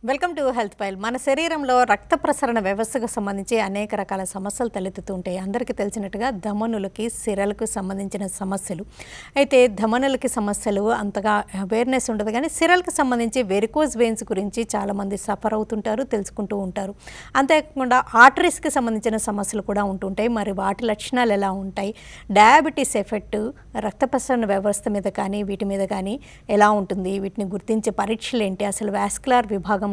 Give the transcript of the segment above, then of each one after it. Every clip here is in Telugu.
Welcome to health file. మన శరీరంలో రక్త ప్రసరణ వ్యవస్థకు సంబంధించి అనేక రకాల సమస్యలు తలెత్తుతూ ఉంటాయి. అందరికీ తెలిసినట్టుగా ధమనులకి సిరలకు సంబంధించిన సమస్యలు అయితే ధమనులకి సమస్యలు అంతగా అవేర్నెస్ ఉండదు, కానీ సిరలకు సంబంధించి వెరికోజ్ వెయిన్స్ గురించి చాలామంది సఫర్ అవుతుంటారు, తెలుసుకుంటూ ఉంటారు. అంతేకాకుండా ఆర్టరీస్కి సంబంధించిన సమస్యలు కూడా ఉంటుంటాయి. మరి వాటి లక్షణాలు ఎలా ఉంటాయి, డయాబెటీస్ ఎఫెక్ట్ రక్త ప్రసరణ వ్యవస్థ మీద కానీ వీటి మీద కానీ ఎలా ఉంటుంది, వీటిని గుర్తించే పరీక్షలు ఏంటి, అసలు వాస్కులర్ విభాగం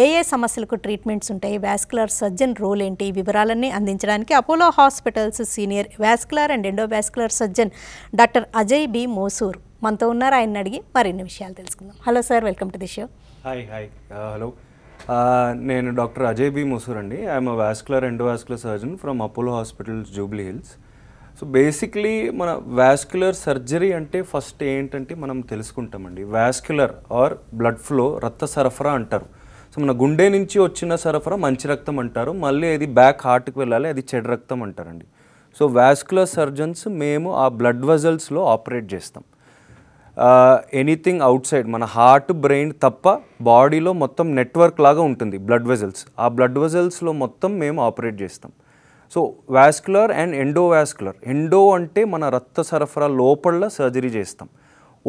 ఏ సమస్యలకు ట్రీట్మెంట్స్ ఉంటాయి, వాస్కులర్ సర్జన్ రోల్ ఏంటి, వివరాలన్నీ అందించడానికి Apollo hospitals senior vascular and endovascular surgeon doctor Ajay B Mosur మనతో ఉన్నారు. ఆయన అడిగి మరిన్ని విషయాలు తెలుసుకుందాం. Hello sir, welcome to the show. Hi hello, నేను డాక్టర్ అజయ్ బి మోసూర్ అండి. I'm vascular endovascular surgeon from Apollo hospitals Jubilee Hills. So basically మన వాస్కులర్ సర్జరీ అంటే ఫస్ట్ ఏంటంటే మనం తెలుసుకుంటామండి, వాస్కులర్ ఆర్ బ్లడ్ ఫ్లో రక్త సరఫరా అంటారు. సో మన గుండె నుంచి వచ్చిన సరఫరా మంచి రక్తం అంటారు, మళ్ళీ అది బ్యాక్ హార్ట్కి వెళ్ళాలి, అది చెడు రక్తం అంటారండి. సో వాస్కులర్ సర్జన్స్ మేము ఆ బ్లడ్ వెజల్స్లో ఆపరేట్ చేస్తాం. ఎనీథింగ్ అవుట్ సైడ్ మన హార్ట్ బ్రెయిన్ తప్ప బాడీలో మొత్తం నెట్వర్క్ లాగా ఉంటుంది బ్లడ్ వెజల్స్, ఆ బ్లడ్ వెజల్స్లో మొత్తం మేము ఆపరేట్ చేస్తాం. So vascular and endovascular, endo అంటే మన రక్త సరఫరా లోపల సర్జరీ చేస్తాం,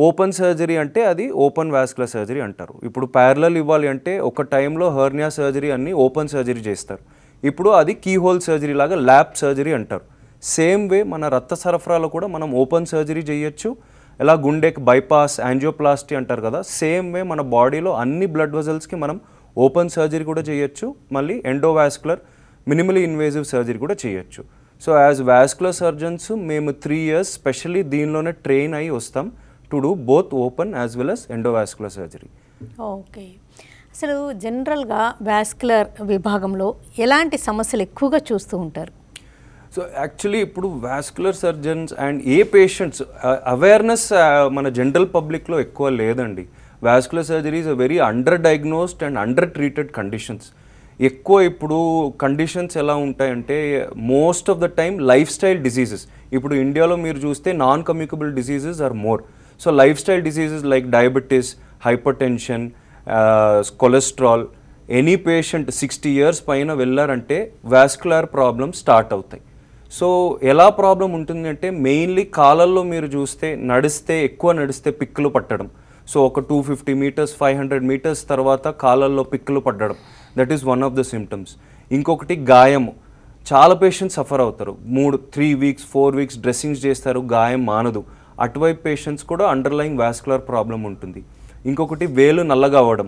ఓపెన్ సర్జరీ అంటే అది ఓపెన్ వాస్కులర్ సర్జరీ అంటారు. ఇప్పుడు ప్యారలల్ ఇవ్వాలి అంటే ఒక టైంలో హెర్నియా సర్జరీ అన్ని ఓపెన్ సర్జరీ చేస్తారు, ఇప్పుడు అది కీహోల్ సర్జరీ లాగా ల్యాప్ సర్జరీ అంటారు. సేమ్ వే మన రక్త సరఫరాలో కూడా మనం ఓపెన్ సర్జరీ చేయొచ్చు, ఎలా గుండెకి బైపాస్ యాంజియోప్లాస్టీ అంటారు కదా, సేమ్ వే మన బాడీలో అన్ని బ్లడ్ వెజల్స్కి మనం ఓపెన్ సర్జరీ కూడా చేయొచ్చు, మళ్ళీ ఎండోవాస్కులర్ మినిమలీ ఇన్వేజివ్ సర్జరీ కూడా చేయొచ్చు. సో యాజ్ వాస్కులర్ సర్జన్స్ మేము 3 years స్పెషల్లీ దీనిలోనే ట్రైన్ అయ్యి వస్తాం to do both open as well as endovascular surgery. Okay, అసలు జనరల్గా వాస్కులర్ విభాగంలో ఎలాంటి సమస్యలు ఎక్కువగా చూస్తూ ఉంటారు? సో యాక్చువల్లీ ఇప్పుడు vascular surgeons and a patients awareness మన జనరల్ పబ్లిక్లో ఎక్కువ లేదండి. Vascular surgery is a very under diagnosed and under treated conditions. ఎక్కువ ఇప్పుడు కండిషన్స్ ఎలా ఉంటాయంటే most of the time life style diseases. ఇప్పుడు ఇండియాలో మీరు చూస్తే non communicable diseases are more. So life style diseases like diabetes, hyper tension, cholesterol, any patient 60 years పైన వెళ్ళారంటే వాస్కులర్ ప్రాబ్లమ్స్ స్టార్ట్ అవుతాయి. సో ఎలా ప్రాబ్లం ఉంటుంది అంటే మెయిన్లీ కాళ్ళల్లో మీరు చూస్తే ఎక్కువ నడిస్తే పిక్కులు పట్టడం. సో ఒక 250 meters 500 meters తర్వాత కాళ్ళల్లో పిక్కులు పట్టడం, that is one of the symptoms. ఇంకొకటి గాయము, చాలా పేషెంట్స్ సఫర్ అవుతారు, 3 weeks 4 weeks డ్రెస్సింగ్స్ చేస్తారు, గాయం మానదు, అటువైపు పేషెంట్స్ కూడా అండర్లయింగ్ వాస్కులర్ ప్రాబ్లం ఉంటుంది. ఇంకొకటి వేలు నల్లగా అవ్వడం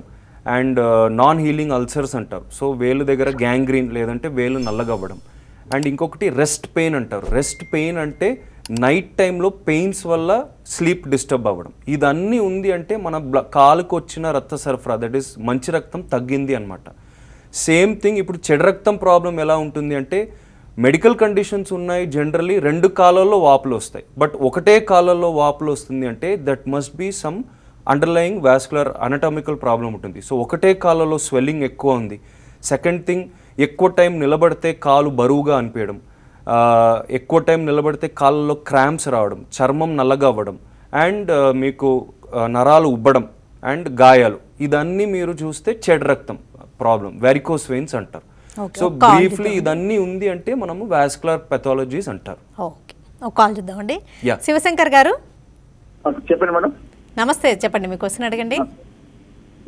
అండ్ నాన్ హీలింగ్ అల్సర్స్ అంటారు. సో వేలు దగ్గర గ్యాంగ్రీన్ లేదంటే వేలు నల్లగా అవ్వడం. అండ్ ఇంకొకటి రెస్ట్ పెయిన్ అంటారు. రెస్ట్ పెయిన్ అంటే నైట్ టైంలో పెయిన్స్ వల్ల స్లీప్ డిస్టర్బ్ అవ్వడం. ఇదన్నీ ఉంది అంటే మన కాలుకు వచ్చిన రక్త సరఫరా దట్ ఈస్ మంచి రక్తం తగ్గింది అనమాట. సేమ్ థింగ్ ఇప్పుడు చెడు రక్తం ప్రాబ్లం ఎలా ఉంటుంది అంటే మెడికల్ కండిషన్స్ ఉన్నాయి, జనరల్లీ 2 కాలాల్లో వాపులు వస్తాయి, బట్ ఒకటే కాలంలో వాపులు వస్తుంది అంటే that must be some underlying vascular anatomical problem ఉంటుంది. సో ఒకటే కాలంలో స్వెల్లింగ్ ఎక్కువ ఉంది. సెకండ్ థింగ్, ఎక్కువ టైం నిలబడితే కాలు బరువుగా అనిపించడం, ఎక్కువ టైం నిలబడితే కాళ్ళలో క్రాంప్స్ రావడం, చర్మం నల్లగా అవ్వడం అండ్ మీకు నరాలు ఉబ్బడం అండ్ గాయాలు, ఇదన్నీ మీరు చూస్తే చెడు రక్తం ప్రాబ్లం, వెరికోస్ వెయిన్స్ అంటారు. సో బ్రీఫ్లీ ఇదన్నీ ఉంది అంటే మనము వాస్కులర్ పెథాలజీస్ అంటారు. ఓకే, ఒక కాల్ చూద్దామండి. శివశంకర్ గారు చెప్పండి మేడం. నమస్తే, చెప్పండి, మీ క్వశ్చన్ అడగండి.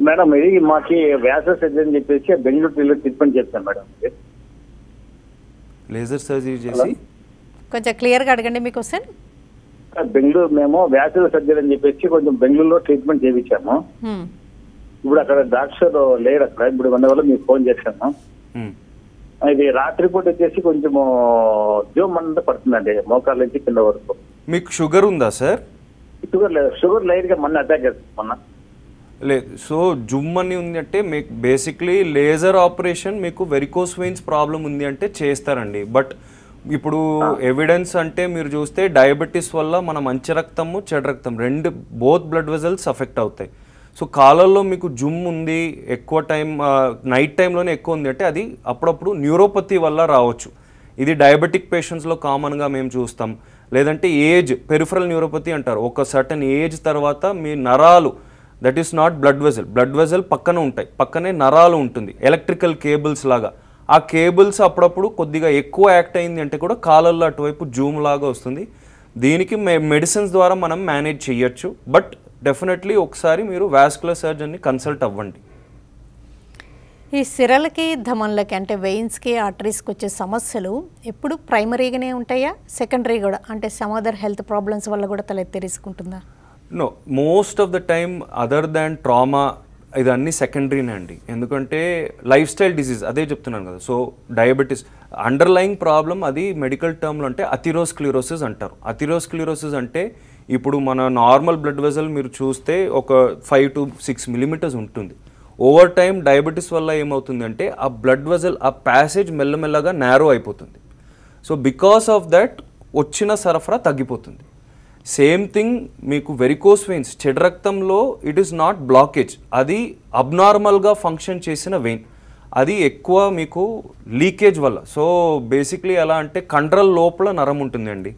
మేడం ఇది మాకి వ్యాస సర్జరీ అని చెప్పేసి బెంగళూరు ట్రీట్మెంట్ చేస్తాను మేడం. లేజర్ సర్జరీ చేసి కొంచెం క్లియర్గా అడగండి మీ క్వశ్చన్. బెంగళూరు మేము వ్యాస సర్జరీ అని చెప్పేసి కొంచెం బెంగళూరులో ట్రీట్మెంట్ చేయించాము. ఇప్పుడు అక్కడ డాక్టర్ లేరు అక్కడ. ఇప్పుడు 1 hour మీకు ఫోన్ చేశాను. ఇది రాత్రిపూట వచ్చేసి కొంచెం జోమ్ అంతా పడుతుందండి, మోకాళ్ళ నుంచి కింద వరకు. మీకు షుగర్ ఉందా సార్? షుగర్ లేదు, షుగర్ లైట్ గా మొన్న అటాక్ చేస్తుంది మొన్న. లేదు, సో జుమ్ అని ఉంది అంటే మీకు బేసిక్లీ లేజర్ ఆపరేషన్ మీకు వెరికోస్ వెయిన్స్ ప్రాబ్లం ఉంది అంటే చేస్తారండి. బట్ ఇప్పుడు ఎవిడెన్స్ అంటే మీరు చూస్తే డయాబెటీస్ వల్ల మన మంచి రక్తము చెడు రక్తం బోత్ బ్లడ్ వెజల్స్ అఫెక్ట్ అవుతాయి. సో కాళ్ళల్లో మీకు జుమ్ ఉంది, ఎక్కువ టైం నైట్ టైంలోనే ఎక్కువ ఉంది అంటే అది అప్పుడప్పుడు న్యూరోపతి వల్ల రావచ్చు. ఇది డయాబెటిక్ పేషెంట్స్లో కామన్గా మేము చూస్తాం. లేదంటే ఏజ్ పెరిఫరల్ న్యూరోపతి అంటారు, ఒక సర్టన్ ఏజ్ తర్వాత మీ నరాలు that is not blood vessel. Blood vessel పక్కన ఉంటాయి, పక్కనే నరాలు ఉంటుంది, ఎలక్ట్రికల్ కేబుల్స్ లాగా. ఆ కేబుల్స్ అప్పుడప్పుడు కొద్దిగా ఎక్కువ యాక్ట్ అయింది అంటే కూడా కాలల్లో అటువైపు జూమ్ లాగా వస్తుంది. దీనికి మెడిసిన్స్ ద్వారా మనం మేనేజ్ చేయొచ్చు, బట్ డెఫినెట్లీ ఒకసారి మీరు వాస్కులర్ సర్జన్ని కన్సల్ట్ అవ్వండి. ఈ సిరలకి ధమనులకి అంటే వెయిన్స్కి ఆర్టరీస్కి వచ్చే సమస్యలు ఎప్పుడు ప్రైమరీగానే ఉంటాయా, సెకండరీ కూడా అంటే సమ్ అదర్ హెల్త్ ప్రాబ్లమ్స్ వల్ల కూడా తలెత్తే రిస్క్ ఉంటుందా? No, most of the time other than trauma ఇదన్నీ సెకండరీనే అండి. ఎందుకంటే లైఫ్ స్టైల్ డిసీజ్ అదే చెప్తున్నాను కదా. సో డయాబెటీస్ అండర్లయింగ్ ప్రాబ్లం, అది మెడికల్ టర్మ్లో అంటే అథిరోస్క్లిరోసిస్ అంటారు. అథిరోస్క్లిరోసిస్ అంటే ఇప్పుడు మన నార్మల్ బ్లడ్ వెజల్ మీరు చూస్తే ఒక 5 to 6 millimeters ఉంటుంది. ఓవర్ టైం డయాబెటీస్ వల్ల ఏమవుతుంది అంటే ఆ బ్లడ్ వెజల్ ఆ ప్యాసేజ్ మెల్లమెల్లగా నారో అయిపోతుంది. సో బికాస్ ఆఫ్ దట్ వచ్చిన సరఫరా తగ్గిపోతుంది. సేమ్ థింగ్ మీకు వెరికోస్ వెయిన్స్, చెడు రక్తంలో ఇట్ ఈస్ నాట్ బ్లాకేజ్, అది అబ్నార్మల్గా ఫంక్షన్ చేసిన వెయిన్, అది ఎక్కువ మీకు లీకేజ్ వల్ల. సో బేసిక్లీ ఎలా అంటే కండరల లోపల నరం ఉంటుందండి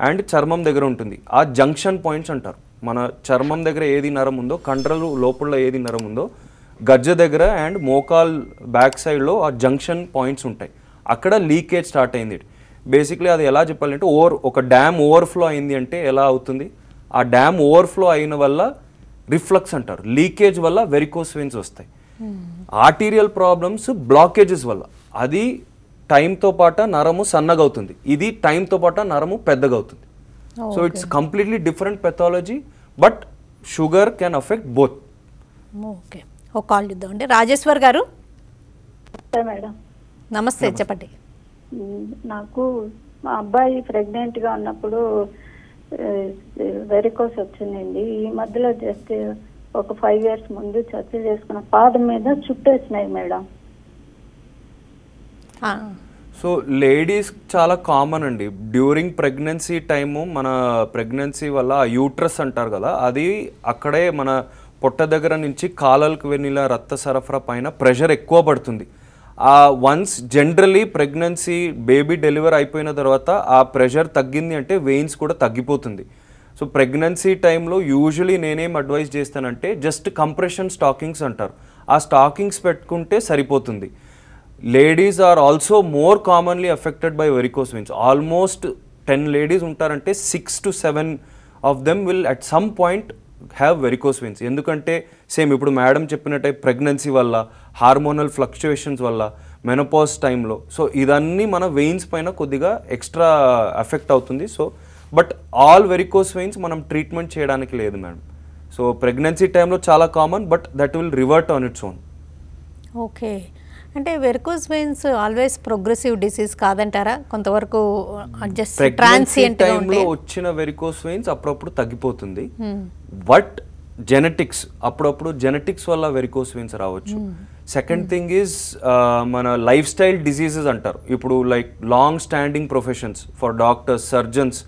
అండ్ చర్మం దగ్గర ఉంటుంది. ఆ జంక్షన్ పాయింట్స్ అంటారు. మన చర్మం దగ్గర ఏది నరం ఉందో, కండరలు లోపల ఏది నరం ఉందో, గజ్జ దగ్గర అండ్ మోకాల్ బ్యాక్ సైడ్లో ఆ జంక్షన్ పాయింట్స్ ఉంటాయి. అక్కడ లీకేజ్ స్టార్ట్ అయింది. బేసిక్లీ అది ఎలా చెప్పాలంటే ఒక డ్యామ్ ఓవర్ఫ్లో అయింది అంటే ఎలా అవుతుంది, ఆ డ్యామ్ ఓవర్ఫ్లో అయిన వల్ల రిఫ్లక్స్ అంటారు, లీకేజ్ వల్ల వెరికోస్ వెయిన్స్ వస్తాయి. ఆర్టీరియల్ ప్రాబ్లమ్స్ బ్లాకేజెస్ వల్ల, అది టైంతో పాటు నరము సన్నగా అవుతుంది, ఇది టైంతో పాటు నరము పెద్దగా అవుతుంది. So it's completely different pathology, but sugar can affect both. Okay, ఒక కాల్ ఇద్దామండి. రాజేశ్వర్ గారు మేడం నమస్తే, చెప్పండి. నాకు మా అబ్బాయి ప్రెగ్నెంట్గా ఉన్నప్పుడు వెరికోస్ వచ్చిందండి. ఈ మధ్యలో జస్ట్ ఒక 5 years ముందు చర్చ చేసుకున్న పాదం మీద చుట్టేసినాయి మేడం. సో లేడీస్ చాలా కామన్ అండి. డ్యూరింగ్ ప్రెగ్నెన్సీ టైము, మన ప్రెగ్నెన్సీ వల్ల యూట్రస్ అంటారు కదా, అది అక్కడే మన పొట్ట దగ్గర నుంచి కాలలకు వెళ్ళిన రక్త సరఫరా పైన ప్రెషర్ ఎక్కువ పడుతుంది. Once generally pregnancy baby deliver అయిపోయిన తర్వాత ఆ ప్రెషర్ తగ్గింది అంటే వెయిన్స్ కూడా తగ్గిపోతుంది. సో ప్రెగ్నెన్సీ టైంలో యూజువలీ నేనేం అడ్వైస్ చేస్తానంటే జస్ట్ కంప్రెషన్ స్టాకింగ్స్ అంటారు, ఆ స్టాకింగ్స్ పెట్టుకుంటే సరిపోతుంది. Ladies are also more commonly affected by varicose veins. Almost 10 ladies ఉంటారంటే 6 to 7 of them will at some point have varicose veins. ఎందుకంటే సేమ్ ఇప్పుడు మేడం చెప్పినట్టే ప్రెగ్నెన్సీ వల్ల, హార్మోనల్ ఫ్లక్చుయేషన్స్ వల్ల, మెనోపాజ్ టైంలో, సో ఇదన్నీ మన వెయిన్స్ పైన కొద్దిగా ఎక్స్ట్రా ఎఫెక్ట్ అవుతుంది. So but all varicose veins మనం ట్రీట్మెంట్ చేయడానికి లేదు మేడం. సో ప్రెగ్నెన్సీ టైంలో చాలా common, but that will revert on its own. Okay, అంటే varicose veins always progressive disease కాదంటారా? కొంతవరకు జస్ట్ ట్రాన్సియంట్ గా టైంలో వచ్చిన వెరికోస్ వెయిన్స్ అప్పుడప్పుడు తగ్గిపోతుంది, బట్ జెనెటిక్స్, అప్పుడప్పుడు జెనెటిక్స్ వల్ల వెరికోస్ వెయిన్స్ రావచ్చు. సెకండ్ థింగ్ ఈజ్ మన లైఫ్ స్టైల్ డిసీజెస్ అంటారు. ఇప్పుడు like long standing professions for doctors, surgeons,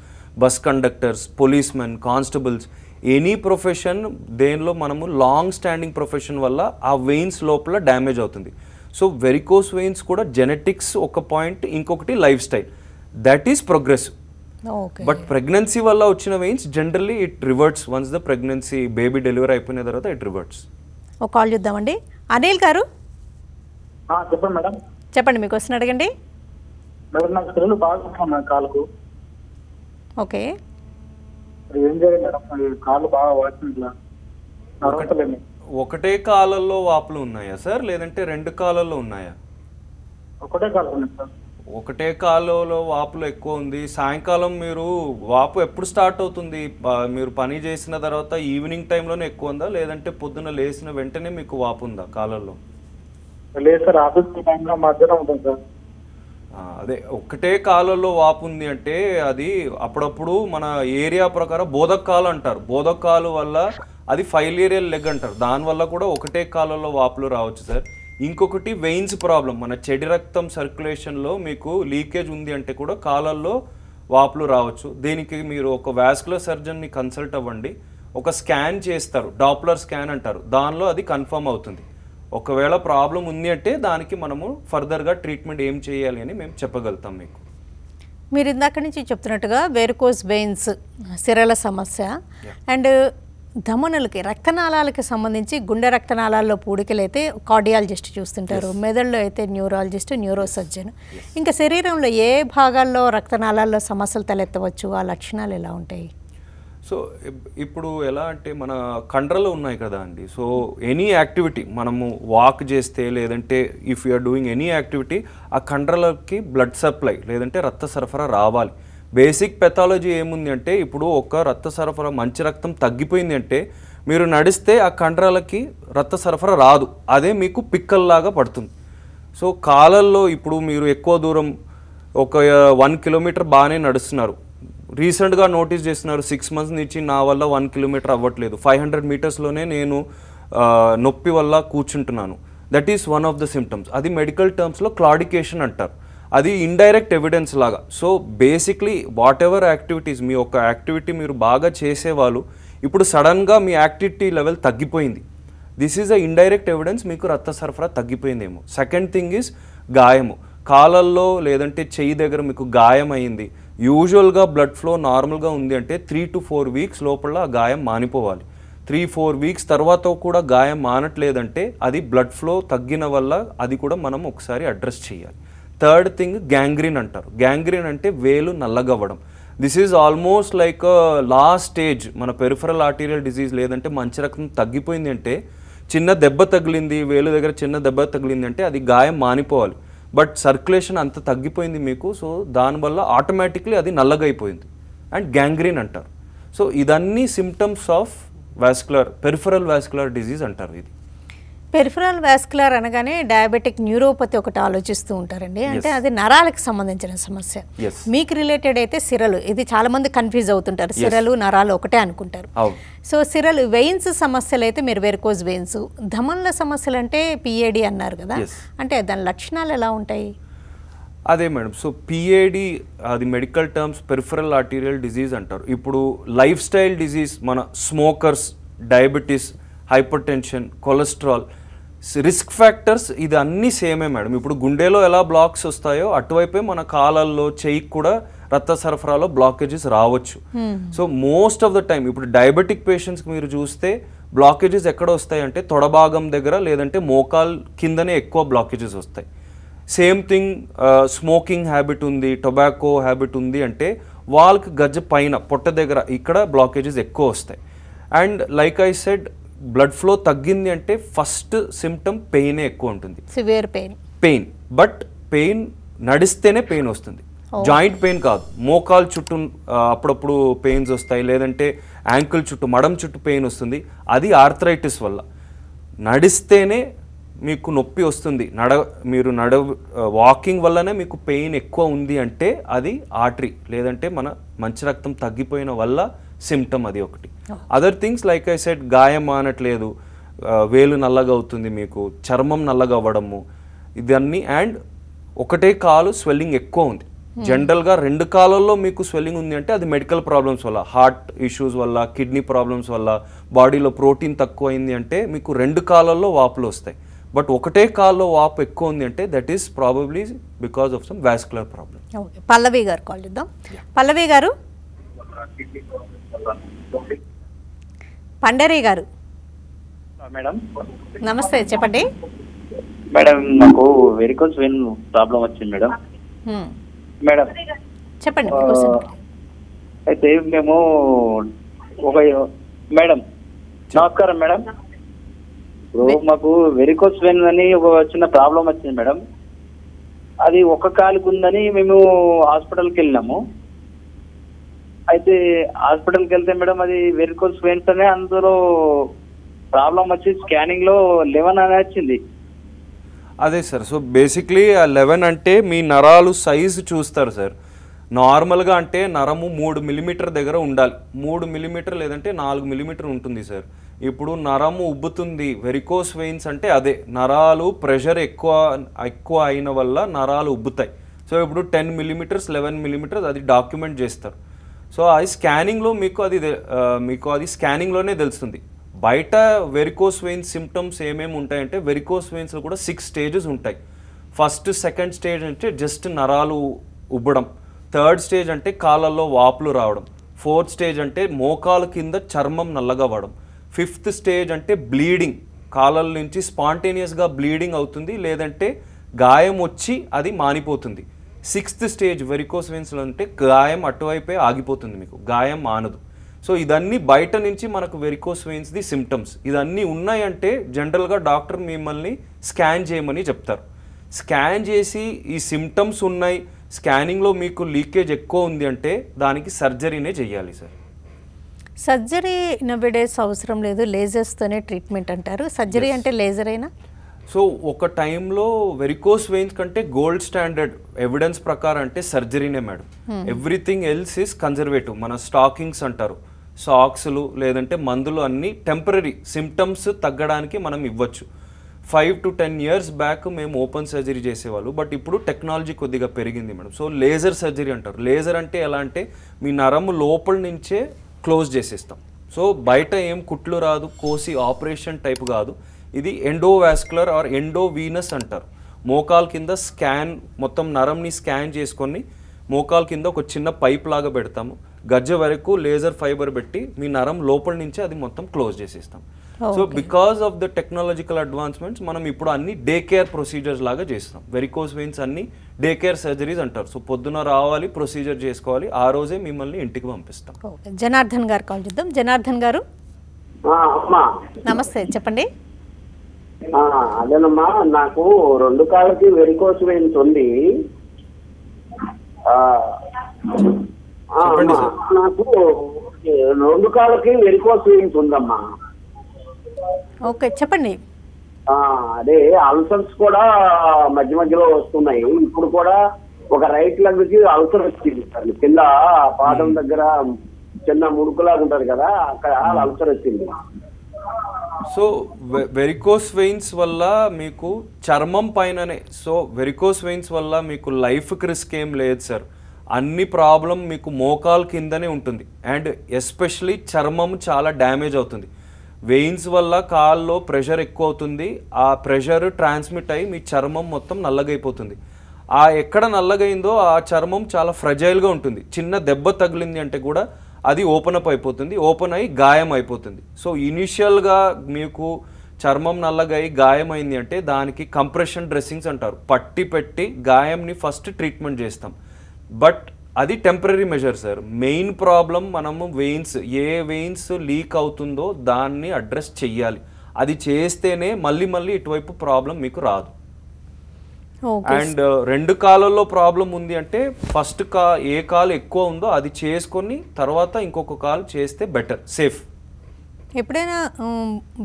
bus conductors, policemen, constables, any profession, దేనిలో మనము లాంగ్ స్టాండింగ్ ప్రొఫెషన్ వల్ల ఆ వెయిన్స్ లోపల డ్యామేజ్ అవుతుంది. సో వెరికోస్ వెయిన్స్ కూడా జెనెటిక్స్ ఒక పాయింట్, ఇంకొకటి lifestyle, that is progressive. But pregnancy వల్ల వచ్చిన veins generally it reverts once the pregnancy baby delivery అయిపోయిన తర్వాత ఇట్ రివర్ట్స్. ఒక కాల్ చూద్దామండి. అనిల్ గారు చెప్పండి మేడం. చెప్పండి, మీకు క్వశ్చన్ అడగండి. మేడం నాకు పిల్లలు బాగా కాలుకు. ఓకే, ఏం చేయాలి మేడం? కాళ్ళు బాగా వాడుతుంది. ఒకటే కాలంలో వాపులు ఉన్నాయా సార్, లేదంటే 2 కాలాల్లో ఉన్నాయా? ఒకటే కాలం ఉంది సార్. ఒకటే కాలంలో వాపులు ఎక్కువ ఉంది. సాయంకాలం మీరు వాపు ఎప్పుడు స్టార్ట్ అవుతుంది? మీరు పని చేసిన తర్వాత ఈవినింగ్ టైంలోనే ఎక్కువ ఉందా, లేదంటే పొద్దున లేచిన వెంటనే మీకు వాపు ఉందా కాలంలో? లేదు సార్, ఆఫీస్ టైంలో మధ్యాహ్నం ఉంటుంది సార్. అదే ఒకటే కాలంలో వాపు ఉంది అంటే అది అప్పుడప్పుడు మన ఏరియా ప్రకారం బోధకాలు అంటారు. బోధకాలు వల్ల అది ఫైలేరియల్ లెగ్ అంటారు, దానివల్ల కూడా ఒకటే కాలంలో వాపులు రావచ్చు సార్. ఇంకొకటి వెయిన్స్ ప్రాబ్లం, మన చెడు రక్తం సర్క్యులేషన్లో మీకు లీకేజ్ ఉంది అంటే కూడా కాలాల్లో వాపులు రావచ్చు. దీనికి మీరు ఒక వాస్కులర్ సర్జన్ని కన్సల్ట్ అవ్వండి, ఒక స్కాన్ చేస్తారు, డాప్లర్ స్కాన్ అంటారు, దానిలో అది కన్ఫర్మ్ అవుతుంది. ఒకవేళ ప్రాబ్లం ఉంది అంటే దానికి మనము ఫర్దర్గా ట్రీట్మెంట్ ఏం చేయాలి అని మేము చెప్పగలుగుతాం మీకు. మీరు ఇందాక నుంచి చెప్తున్నట్టుగా వెరికోస్ వెయిన్స్ సిరల సమస్య, అండ్ ధమనులకి రక్తనాళాలకి సంబంధించి గుండె రక్తనాళాల్లో పూడికలైతే కార్డియాలజిస్ట్ చూస్తుంటారు, మెదడులో అయితే న్యూరాలజిస్ట్, న్యూరో సర్జన్. ఇంకా శరీరంలో ఏ భాగాల్లో రక్తనాళాల్లో సమస్యలు తలెత్తవచ్చు, ఆ లక్షణాలు ఎలా ఉంటాయి? సో ఇప్పుడు ఎలా అంటే మన కండరాలు ఉన్నాయి కదా అండి. సో ఎనీ యాక్టివిటీ మనము వాక్ చేస్తే లేదంటే if you're doing any activity ఆ కండరాలకి బ్లడ్ సప్లై లేదంటే రక్త సరఫరా రావాలి. బేసిక్ పెథాలజీ ఏముంది అంటే ఇప్పుడు ఒక రక్త సరఫరా మంచి రక్తం తగ్గిపోయింది అంటే మీరు నడిస్తే ఆ కండరాలకి రక్త సరఫరా రాదు, అదే మీకు పిక్కల్లాగా పడుతుంది. సో కాలల్లో ఇప్పుడు మీరు ఎక్కువ దూరం ఒక 1 కిలోమీటర్ బాగానే నడుస్తున్నారు, రీసెంట్గా నోటీస్ చేస్తున్నారు 6 months నుంచి నా వల్ల 1 కిలోమీటర్ అవ్వట్లేదు, 500 మీటర్స్లోనే నేను నొప్పి వల్ల కూర్చుంటున్నాను. That is one of the symptoms. అది మెడికల్ టర్మ్స్లో క్లాడికేషన్ అంటారు. అది ఇండైరెక్ట్ ఎవిడెన్స్ లాగా. So basically whatever activities మీ ఒక యాక్టివిటీ మీరు బాగా చేసేవాళ్ళు ఇప్పుడు సడన్గా మీ యాక్టివిటీ లెవెల్ తగ్గిపోయింది, this is a indirect evidence మీకు రక్త సరఫరా తగ్గిపోయిందేమో. సెకండ్ థింగ్ ఈజ్ గాయము. కాలల్లో లేదంటే చెయ్యి దగ్గర మీకు గాయం అయింది, యూజువల్గా బ్లడ్ ఫ్లో నార్మల్గా ఉంది అంటే 3 to 4 weeks లోపల ఆ గాయం మానిపోవాలి. 3-4 weeks తర్వాత కూడా గాయం మానట్లేదంటే అది బ్లడ్ ఫ్లో తగ్గిన వల్ల అది కూడా మనం ఒకసారి అడ్రస్ చేయాలి. థర్డ్ థింగ్ గ్యాంగ్రీన్ అంటారు. గ్యాంగ్రీన్ అంటే వేలు నల్లగవ్వడం. This is almost like last stage మన పెరిఫరల్ ఆర్టీరియల్ డిజీజ్ లేదంటే మంచి రక్తం తగ్గిపోయింది అంటే చిన్న దెబ్బ తగిలింది, వేలు దగ్గర చిన్న దెబ్బ తగిలింది అంటే అది గాయం మానిపోవాలి. బట్ సర్క్యులేషన్ అంత తగ్గిపోయింది మీకు, సో దానివల్ల ఆటోమేటిక్లీ అది నల్లగైపోయింది అండ్ గ్యాంగ్రీన్ అంటారు. సో ఇదన్నీ symptoms of vascular peripheral vascular disease అంటారు. ఇది పెరిఫరల్ వాస్కులర్ అనగానే డయాబెటిక్ న్యూరోపతి ఒకటి ఆలోచిస్తూ ఉంటారండి, అంటే అది నరాలకు సంబంధించిన సమస్య. మీకు రిలేటెడ్ అయితే సిరలు, ఇది చాలా మంది కన్ఫ్యూజ్ అవుతుంటారు, సిరలు నరాలు ఒకటే అనుకుంటారు. సో సిరలు వెయిన్స్ సమస్యలు అయితే మీరు వెరికోజ్ వెయిన్స్, ధమనుల సమస్యలు అంటే పిఏడి అన్నారు కదా, అంటే దాని లక్షణాలు ఎలా ఉంటాయి? అదే మేడం. సో పిఏడి అది medical terms peripheral arterial disease అంటారు. ఇప్పుడు లైఫ్ స్టైల్ డిజీజ్ మన smokers, diabetes, hyper tension, cholesterol, risk factors ఇది అన్నీ సేమే మేడం. ఇప్పుడు గుండెలో ఎలా బ్లాక్స్ వస్తాయో అటువైపే మన కాలాల్లో చెయ్యికి కూడా రక్త సరఫరాలో బ్లాకేజెస్ రావచ్చు. So most of the time ఇప్పుడు డయాబెటిక్ పేషెంట్స్కి మీరు చూస్తే బ్లాకేజెస్ ఎక్కడ వస్తాయంటే తొడభాగం దగ్గర లేదంటే మోకాల్ కిందనే ఎక్కువ బ్లాకేజెస్ వస్తాయి. సేమ్ థింగ్ స్మోకింగ్ హ్యాబిట్ ఉంది, టొబాకో హ్యాబిట్ ఉంది అంటే వాళ్ళకి గజ్జ పైన పొట్ట దగ్గర ఇక్కడ బ్లాకేజెస్ ఎక్కువ వస్తాయి. And like I said blood flow తగ్గింది అంటే ఫస్ట్ సిమ్టమ్ పెయినే ఎక్కువ ఉంటుంది, సివియర్ పెయిన్. బట్ పెయిన్ నడిస్తేనే పెయిన్ వస్తుంది, జాయింట్ పెయిన్ కాదు. మోకాల్ చుట్టూ అప్పుడప్పుడు పెయిన్స్ వస్తాయి, లేదంటే యాంకిల్ చుట్టూ మడం చుట్టూ పెయిన్ వస్తుంది, అది ఆర్థరైటిస్ వల్ల. నడిస్తేనే మీకు నొప్పి వస్తుంది, మీరు వాకింగ్ వల్లనే మీకు పెయిన్ ఎక్కువ ఉంది అంటే అది ఆర్టరీ లేదంటే మన మంచి రక్తం తగ్గిపోయిన వల్ల సిమ్టమ్ అది ఒకటి. Other things like I said గాయం మానట్లేదు, వేలు నల్లగా అవుతుంది, మీకు చర్మం నల్లగా అవ్వడము ఇదన్నీ. అండ్ ఒకటే కాలు స్వెల్లింగ్ ఎక్కువ ఉంది, జనరల్గా 2 కాలాల్లో మీకు స్వెల్లింగ్ ఉంది అంటే అది మెడికల్ ప్రాబ్లమ్స్ వల్ల, హార్ట్ ఇష్యూస్ వల్ల, కిడ్నీ ప్రాబ్లమ్స్ వల్ల, బాడీలో ప్రోటీన్ తక్కువ అయింది అంటే మీకు 2 కాలాల్లో వాపులు వస్తాయి. బట్ ఒకటే కాల్లో వాపు ఎక్కువ ఉంది అంటే that is probably because of some vascular problem. Pallavi గారు కాల్ చేద్దాం. పల్లవి గారు, పండరి గారు మేడం నమస్తే, చెప్పండి మేడం. నాకు వెరికోజ్ వెయిన్ ప్రాబ్లం వచ్చింది మేడం. మేడం చెప్పండి. అయితే మేము ఒక మేడం నమస్కారం మేడం. ఇప్పుడు మాకు వెరికోజ్ వెయిన్ అని ఒక చిన్న ప్రాబ్లం వచ్చింది మేడం. అది ఒక కాలుకి ఉందని మేము హాస్పిటల్కి వెళ్ళినాము. అయితే హాస్పిటల్కి వెళ్తే మేడం అది వెరికోజ్ వెయిన్స్ అనే అందులో ప్రాబ్లం వచ్చి స్కానింగ్ లో 11 అని వచ్చింది. అదే సార్. సో బేసిక్లీ ఆ 11 అంటే మీ నరాలు సైజు చూస్తారు సార్. నార్మల్గా అంటే నరము 3 మిల్లీమీటర్ దగ్గర ఉండాలి, 3 మిల్లీమీటర్ లేదంటే 4 మిల్లీమీటర్ ఉంటుంది సార్. ఇప్పుడు నరము ఉబ్బుతుంది, వెరికోస్ వెయిన్స్ అంటే అదే నరాలు ప్రెషర్ ఎక్కువ అయిన వల్ల నరాలు ఉబ్బుతాయి. సో ఇప్పుడు 10 మిల్లీమీటర్స్ 11 మిల్లీమీటర్స్ అది డాక్యుమెంట్ చేస్తారు. సో అది స్కానింగ్లో మీకు అది స్కానింగ్లోనే తెలుస్తుంది. బయట వెరికోస్ వెయిన్స్ సిమ్టమ్స్ ఏమేమి ఉంటాయంటే వెరికోస్ వెయిన్స్లో కూడా 6 స్టేజెస్ ఉంటాయి. ఫస్ట్ సెకండ్ స్టేజ్ అంటే జస్ట్ నరాలు ఉబ్బడం, థర్డ్ స్టేజ్ అంటే కాళ్ళల్లో వాపులు రావడం, ఫోర్త్ స్టేజ్ అంటే మోకాలు కింద చర్మం నల్లగా అవ్వడం, 5th స్టేజ్ అంటే బ్లీడింగ్, కాళ్ళ నుంచి స్పాంటేనియస్గా బ్లీడింగ్ అవుతుంది, లేదంటే గాయం వచ్చి అది మానిపోతుంది. 6th స్టేజ్ వెరికోస్ వెయిన్స్లో అంటే గాయం అటువైపే ఆగిపోతుంది, మీకు గాయం మానదు. సో ఇదన్నీ బయట నుంచి మనకు వెరికోస్ వెయిన్స్ది సిమ్టమ్స్. ఇదన్నీ ఉన్నాయంటే జనరల్గా డాక్టర్ మిమ్మల్ని స్కాన్ చేయమని చెప్తారు. స్కాన్ చేసి ఈ సిమ్టమ్స్ ఉన్నాయి, స్కానింగ్లో మీకు లీకేజ్ ఎక్కువ ఉంది అంటే దానికి సర్జరీనే చేయాలి సార్. సర్జరీ నవ్వేడేస్ అవసరం లేదు, లేజర్స్తోనే ట్రీట్మెంట్ అంటారు. సర్జరీ అంటే లేజర్ అయినా? సో ఒక టైంలో వెరికోస్ వెయిన్స్ కంటే గోల్డ్ స్టాండర్డ్ ఎవిడెన్స్ ప్రకారం అంటే సర్జరీనే madam. Everything else is conservative. మన స్టాకింగ్స్ అంటారు, సాక్స్లు లేదంటే మందులు అన్నీ టెంపరీ సిమ్టమ్స్ తగ్గడానికి మనం ఇవ్వచ్చు. 5 to 10 years బ్యాక్ మేము ఓపెన్ సర్జరీ చేసేవాళ్ళు, బట్ ఇప్పుడు టెక్నాలజీ కొద్దిగా పెరిగింది మేడం. సో లేజర్ సర్జరీ అంటారు. లేజర్ అంటే ఎలా అంటే మీ నరము లోపల నుంచే క్లోజ్ చేసేస్తాం. సో బయట ఏం కుట్లు రాదు, కోసి ఆపరేషన్ టైప్ కాదు. ఇది ఎండోవాస్కులర్ ఆర్ ఎండోవీనస్ అంటారు. మోకాల కింద స్కాన్, మొత్తం నరంని స్కాన్ చేసుకొని మోకాల కింద ఒక చిన్న పైప్ లాగా పెడతాము, గజ్జ వరకు లేజర్ ఫైబర్ పెట్టి మీ నరం లోపల నుంచే అది మొత్తం క్లోజ్ చేసేస్తాం. So because of the technological advancements మనం ఇప్పుడు అన్ని డే కేర్ ప్రొసీజర్స్ లాగా చేస్తాం. వెరికోస్ వెయిన్స్ అన్ని డే కేర్ సర్జరీస్ అంటారు. సో పొద్దున రావాలి, ప్రొసీజర్ చేసుకోవాలి, ఆ రోజే మిమ్మల్ని ఇంటికి పంపిస్తాం. జనార్దన్ గారు కాల్ చేద్దాం. జనార్దన్ గారు నమస్తే, చెప్పండి. అదేనమ్మా, నాకు 2 కాళ్ళకి వెరికోస్ వెయిన్స్ ఉంది. నాకు 2 కాళ్ళకి వెరికోస్ వెయిన్స్ ఉందమ్మా. ఓకే, చెప్పండి. అదే అల్సర్స్ కూడా మధ్య మధ్యలో వస్తున్నాయి. ఇప్పుడు కూడా ఒక రైట్ లెగ్ కి అల్సర్ వచ్చింది సార్, కింద పాదం దగ్గర చిన్న ముడుకులాగా ఉంటది కదా, అక్కడ అల్సర్ వచ్చింది. సో వెరికోస్ వెయిన్స్ వల్ల మీకు చర్మం పైననే, సో వెరికోస్ వెయిన్స్ వల్ల మీకు లైఫ్కి రిస్క్ ఏం లేదు సార్. అన్ని ప్రాబ్లం మీకు మోకాల్ కిందనే ఉంటుంది, అండ్ ఎస్పెషలీ చర్మం చాలా డ్యామేజ్ అవుతుంది. వెయిన్స్ వల్ల కాల్లో ప్రెషర్ ఎక్కువ అవుతుంది, ఆ ప్రెషర్ ట్రాన్స్మిట్ అయ్యి మీ చర్మం మొత్తం నల్లగైపోతుంది. ఆ ఎక్కడ నల్లగైందో ఆ చర్మం చాలా ఫ్రెజైల్గా ఉంటుంది. చిన్న దెబ్బ తగిలింది అంటే కూడా అది ఓపెన్ అప్ అయిపోతుంది, ఓపెన్ అయ్యి గాయం అయిపోతుంది. సో ఇనిషియల్గా మీకు చర్మం నల్లగా గాయం అయింది అంటే దానికి కంప్రెషన్ డ్రెస్సింగ్స్ అంటారు. పట్టి పెట్టి గాయంని ఫస్ట్ ట్రీట్మెంట్ చేస్తాం, బట్ అది temporary measure sir. Main problem మనము వెయిన్స్, ఏ వెయిన్స్ లీక్ అవుతుందో దాన్ని అడ్రస్ చెయ్యాలి. అది చేస్తేనే మళ్ళీ మళ్ళీ ఇటువైపు ప్రాబ్లం మీకు రాదు. అండ్ 2 కాళ్ళల్లో ప్రాబ్లం ఉంది అంటే ఫస్ట్ ఏ కాలు ఎక్కువ ఉందో అది చేసుకొని తర్వాత ఇంకొక కాలు చేస్తే బెటర్, సేఫ్. ఎప్పుడైనా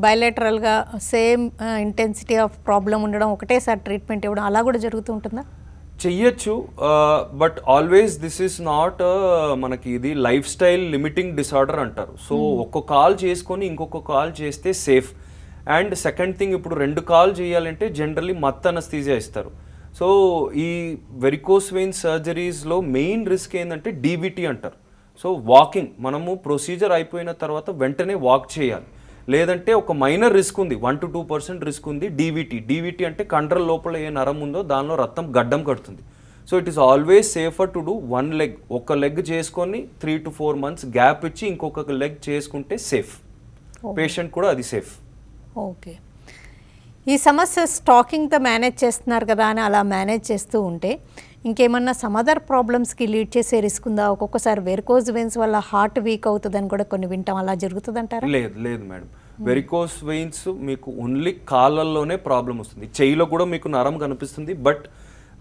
బయలేటరల్గా సేమ్ ఇంటెన్సిటీ ఆఫ్ ప్రాబ్లం ఉండడం, ఒకటేసారి ట్రీట్మెంట్ ఇవ్వడం అలా కూడా జరుగుతూ ఉంటుందా? చెయ్యొచ్చు, but always this is not మనకి ఇది లైఫ్ స్టైల్ లిమిటింగ్ డిసార్డర్ అంటారు. సో ఒక్క కాల్ చేసుకొని ఇంకొక కాల్ చేస్తే సేఫ్. అండ్ సెకండ్ థింగ్, ఇప్పుడు 2 కాల్ చేయాలంటే జనరల్లీ మత్ అనస్థీజియా ఇస్తారు. సో ఈ వెరికోస్ వెయిన్ సర్జరీస్లో మెయిన్ రిస్క్ ఏంటంటే డీబీటీ అంటారు. సో వాకింగ్, మనము ప్రొసీజర్ అయిపోయిన తర్వాత వెంటనే వాక్ చేయాలి, లేదంటే ఒక మైనర్ రిస్క్ ఉంది, 1 to 2% రిస్క్ ఉంది డీబీటీ. డీబీటీ అంటే కండర లోపల ఏ నరం ఉందో దానిలో రక్తం గడ్డం కడుతుంది. So it is always safer to do 1 leg. ఒక లెగ్ చేసుకొని 3 to 4 months గ్యాప్ ఇచ్చి ఇంకొక లెగ్ చేసుకుంటే సేఫ్, పేషెంట్ కూడా అది సేఫ్. ఓకే, ఈ సమస్య స్టాకింగ్తో మేనేజ్ చేస్తున్నారు కదా అని అలా మేనేజ్ చేస్తూ ఉంటే ఇంకేమన్నా సమ్ అదర్ ప్రాబ్లమ్స్కి లీడ్ చేసే రిస్క్ ఉందా? ఒక్కొక్కసారి వెరికోస్ వెయిన్స్ వల్ల హార్ట్ వీక్ అవుతుందని కూడా కొన్ని వింటాం, అలా జరుగుతుంది అంటారా? లేదు లేదు మేడం, వెరికోస్ వెయిన్స్ మీకు ఓన్లీ కాళ్ళల్లోనే ప్రాబ్లం వస్తుంది. చెయ్యిలో కూడా మీకు నరం కనిపిస్తుంది, but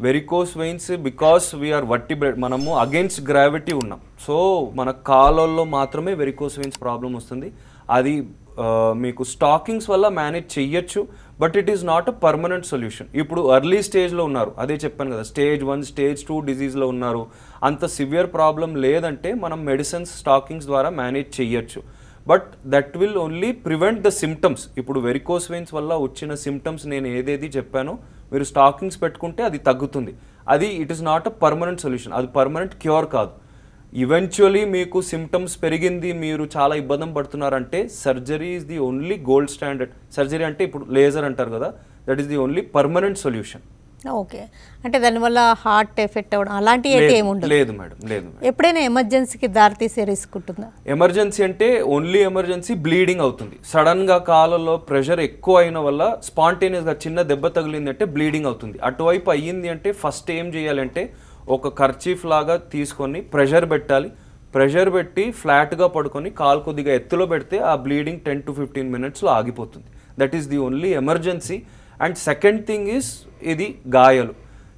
varicose veins because we are vertebrate, మనము అగైన్స్ గ్రావిటీ ఉన్నాం. సో మన కాళ్ళల్లో మాత్రమే వెరికోస్ వెయిన్స్ ప్రాబ్లం వస్తుంది. అది మీకు స్టాకింగ్స్ వల్ల మేనేజ్ చెయ్యొచ్చు, but it is not a permanent solution. ఇప్పుడు ఎర్లీ స్టేజ్లో ఉన్నారు, అదే చెప్పాను కదా, స్టేజ్ 1 స్టేజ్ 2 డిజీజ్లో ఉన్నారు, అంత సివియర్ ప్రాబ్లం లేదంటే మనం మెడిసిన్స్ స్టాకింగ్స్ ద్వారా మేనేజ్ చెయ్యొచ్చు, but that will only prevent the symptoms. ఇప్పుడు వెరికోస్ వెయిన్స్ వల్ల వచ్చిన సిమ్టమ్స్ నేను ఏదేది చెప్పానో మీరు స్టాకింగ్స్ పెట్టుకుంటే అది తగ్గుతుంది. అది it is not a permanent solution, అది పర్మనెంట్ క్యూర్ కాదు. ఈవెన్చువలీ మీకు సిమ్టమ్స్ పెరిగింది, మీరు చాలా ఇబ్బంది పడుతున్నారంటే surgery is the only gold standard. Surgery అంటే ఇప్పుడు లేజర్ అంటారు కదా, that is the only permanent solution. Okay, అంటే దానివల్ల హార్ట్ ఎఫెక్ట్ అవ్వడం అలాంటివి అయితే ఏముండదు? లేదు మేడం, లేదు మేడం. ఎప్పుడైనా ఎమర్జెన్సీకి దారితీసే రిస్క్ ఉంటుందా? ఎమర్జెన్సీ అంటే ఓన్లీ ఎమర్జెన్సీ బ్లీడింగ్ అవుతుంది. సడన్గా కాళ్ళలో ప్రెషర్ ఎక్కువ అయిన వల్ల స్పాంటేనియస్గా చిన్న దెబ్బ తగిలిందంటే బ్లీడింగ్ అవుతుంది. అటువైపు అయ్యింది అంటే ఫస్ట్ ఏం చేయాలంటే ఒక కర్చీఫ్ లాగా తీసుకొని ప్రెషర్ పెట్టాలి. ప్రెషర్ పెట్టి ఫ్లాట్గా పడుకొని కాలు కొద్దిగా ఎత్తులో పెడితే ఆ బ్లీడింగ్ 10 to 15 minutesలో ఆగిపోతుంది. That is the only emergency. And second thing is ఇది గాయాలు.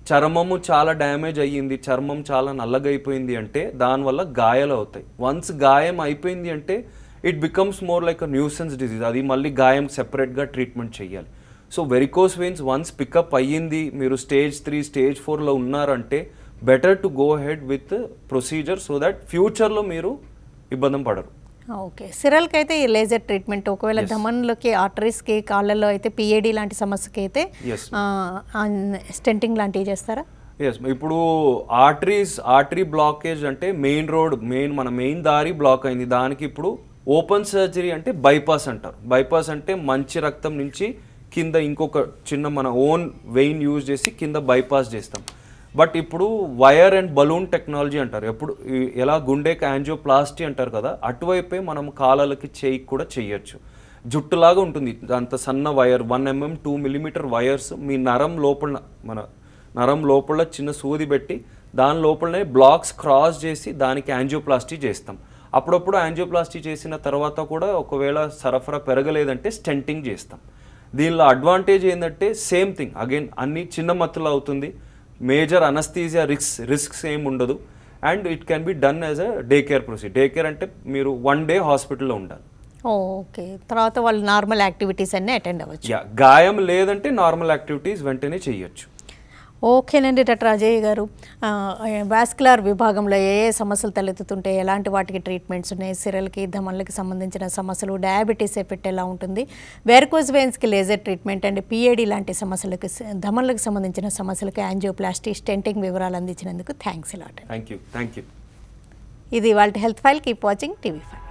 చర్మము చాలా డ్యామేజ్ అయ్యింది, చర్మం చాలా నల్లగైపోయింది అంటే దానివల్ల గాయాలు అవుతాయి. వన్స్ గాయం అయిపోయింది అంటే it becomes more like a nuisance disease. అది మళ్ళీ గాయం సెపరేట్గా ట్రీట్మెంట్ చేయాలి. So varicose veins once pick up అయ్యింది, మీరు స్టేజ్ 3 స్టేజ్ 4లో ఉన్నారంటే better to go ahead with procedure so that ఫ్యూచర్లో మీరు ఇబ్బంది పడరు. ఓకే, సిరల్కి అయితే ఈ లేజర్ ట్రీట్మెంట్, ఒకవేళ ధమన్లకి ఆర్టరీస్కి కాళ్ళల్లో అయితే పిఏడి లాంటి సమస్యకి అయితే స్టెంటింగ్ లాంటివి చేస్తారా? ఎస్, ఇప్పుడు ఆర్టరీ బ్లాకేజ్ అంటే మన మెయిన్ దారి బ్లాక్ అయింది. దానికి ఇప్పుడు ఓపెన్ సర్జరీ అంటే బైపాస్ అంటారు. బైపాస్ అంటే మంచి రక్తం నుంచి కింద ఇంకొక చిన్న మన ఓన్ వెయిన్ యూజ్ చేసి కింద బైపాస్ చేస్తాం. బట్ ఇప్పుడు వైర్ అండ్ బలూన్ టెక్నాలజీ అంటారు. ఎప్పుడు ఎలా గుండెకి యాంజియోప్లాస్టీ అంటారు కదా, అటువైపే మనం కాళ్ళకి చేయికి కూడా చేయొచ్చు. జుట్టులాగా ఉంటుంది, అంత సన్న వైర్ 1 mm 2 mm వైర్స్ మీ మన నరం లోపల చిన్న సూది పెట్టి దాని లోపలనే బ్లాక్స్ క్రాస్ చేసి దానికి యాంజియోప్లాస్టీ చేస్తాం. అప్పుడప్పుడు యాంజియోప్లాస్టీ చేసిన తర్వాత కూడా ఒకవేళ సరఫరా పెరగలేదంటే స్టెంటింగ్ చేస్తాం. దీనిలో అడ్వాంటేజ్ ఏంటంటే సేమ్ థింగ్ అగైన్ అన్ని చిన్న మత్తులో అవుతుంది. మేజర్ అనస్థీజియా రిస్క్స్ ఏమి ఉండదు. And it can be done as a day care procedure. Day care అంటే మీరు 1 day హాస్పిటల్లో ఉండాలి. ఓకే, తర్వాత వాళ్ళు నార్మల్ యాక్టివిటీస్ అన్నీ అటెండ్ అవ్వచ్చు. గాయం లేదంటే నార్మల్ యాక్టివిటీస్ వెంటనే చేయొచ్చు. ఓకేనండి డాక్టర్ అజయ్ గారు, వాస్కులర్ విభాగంలో ఏ సమస్యలు తలెత్తుతుంటే ఎలాంటి వాటికి ట్రీట్మెంట్స్ ఉన్నాయి, సిరల్కి ధమన్లకి సంబంధించిన సమస్యలు, డయాబెటీస్ ఎఫెక్ట్ ఎలా ఉంటుంది, వెరికోస్ వెయిన్స్కి లేజర్ ట్రీట్మెంట్ అండ్ పిఏడి లాంటి సమస్యలకి, ధమన్లకు సంబంధించిన సమస్యలకి యాంజియోప్లాస్టీ, స్టెంటింగ్ వివరాలు అందించినందుకు థ్యాంక్స్ లాట్. Thank you. ఇది వాళ్ళ health file. Keep watching TV5.